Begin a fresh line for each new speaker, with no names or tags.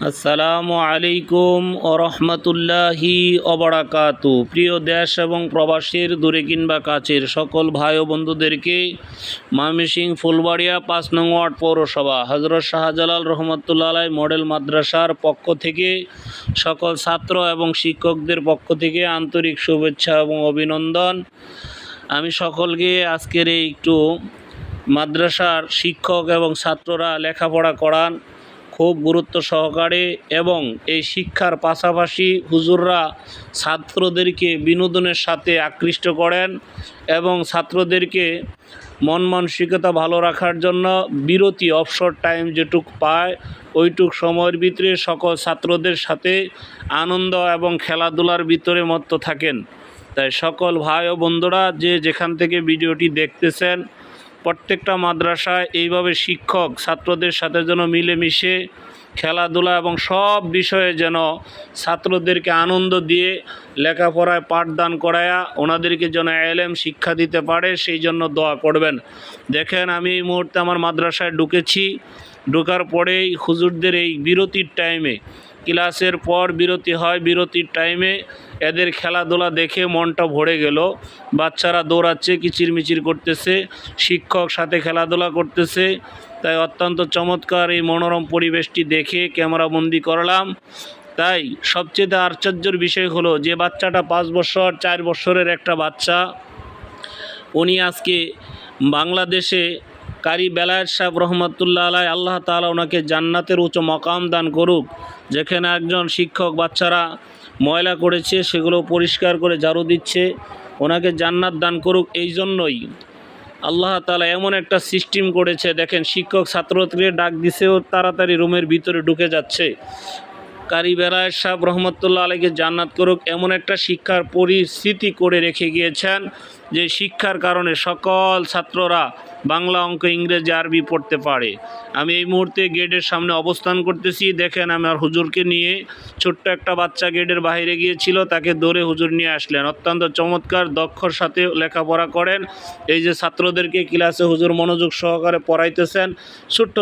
আসসালামু আলাইকুম ও রহমতুল্লাহি অবরাকাতু। প্রিয় দেশ এবং প্রবাসীর দূরে কিংবা কাছের সকল ভাই ও বন্ধুদেরকে ময়মনসিংহ ফুলবাড়িয়া ৫ নং ওয়ার্ড পৌরসভা হযরত শাহজালাল রহমতুল্লাহ আলাইহি মডেল মাদ্রাসার পক্ষ থেকে সকল ছাত্র এবং শিক্ষকদের পক্ষ থেকে আন্তরিক শুভেচ্ছা এবং অভিনন্দন। আমি সকলকে আজকের এই একটু মাদ্রাসার শিক্ষক এবং ছাত্ররা লেখাপড়া করান খুব গুরুত্ব সহকারে, এবং এই শিক্ষার পাশাপাশি হুজুররা ছাত্রদেরকে বিনোদনের সাথে আকৃষ্ট করেন এবং ছাত্রদেরকে মন মানসিকতা ভালো রাখার জন্য বিরতি অবসর টাইম যেটুক পায় ওইটুক সময়ের ভিতরে সকল ছাত্রদের সাথে আনন্দ এবং খেলাধুলার ভিতরে মত্ত থাকেন। তাই সকল ভাই ও বন্ধুরা যে যেখান থেকে ভিডিওটি দেখতেছেন, প্রত্যেকটা মাদ্রাসায় এইভাবে শিক্ষক ছাত্রদের সাথে যেন মিলেমিশে খেলাধুলা এবং সব বিষয়ে যেন ছাত্রদেরকে আনন্দ দিয়ে লেখাপড়ায় পাঠদান করায়া ওনাদেরকে যেন এলেম শিক্ষা দিতে পারে, সেই জন্য দোয়া করবেন। দেখেন, আমি এই মুহূর্তে আমার মাদ্রাসায় ঢুকেছি। ঢোকার পরেই হুজুরদের এই বিরতির টাইমে, ক্লাসের পর বিরতি হয়, বিরতির টাইমে এদের খেলাধুলা দেখে মনটা ভরে গেল। বাচ্চারা দৌড়াচ্ছে, কিচিরমিচির করতেছে, শিক্ষক সাথে খেলাধুলা করতেছে। তাই অত্যন্ত চমৎকার এই মনোরম পরিবেশটি দেখে ক্যামেরাবন্দি করলাম। তাই সবচেয়ে আশ্চর্যের বিষয় হলো যে বাচ্চাটা 5 বছর 4 বছরের একটা বাচ্চা, উনি আজকে বাংলাদেশে কারি বেলায়েত সাহেব রহমতুল্লাহ আলাইহি, আল্লাহ তাআলা ওনাকে জান্নাতের উচ্চ মকাম দান করুক। যেখানে একজন শিক্ষক বাচ্চারা ময়লা করেছে সেগুলো পরিষ্কার করে ঝাড়ু দিচ্ছে, ওনাকে জান্নাত দান করুক। এই জন্যই আল্লাহ তাআলা এমন একটা সিস্টেম করেছে, দেখেন শিক্ষক ছাত্রকে ডাক দিছেও তাড়াতাড়ি রুমের ভিতরে ঢুকে যাচ্ছে। কারি বেলায়েত সাহেব রহমতুল্লাহ আলাইকে জান্নাত করুক, এমন একটা শিক্ষার পরিস্থিতি করে রেখে গিয়েছেন যে শিক্ষার কারণে সকল ছাত্ররা বাংলা, অঙ্ক, ইংরেজি, আরবি পড়তে পারে। আমি এই মুহূর্তে গেটের সামনে অবস্থান করতেছি। দেখেন, আমার হুজুরকে নিয়ে ছোট্ট একটা বাচ্চা গেটের বাইরে গিয়েছিল, তাকে দৌড়ে হুজুর নিয়ে আসলেন। অত্যন্ত চমৎকার দক্ষর সাথে লেখাপড়া করেন। এই যে ছাত্রদেরকে ক্লাসে হুজুর মনোযোগ সহকারে পড়াইতেছেন। ছোট্ট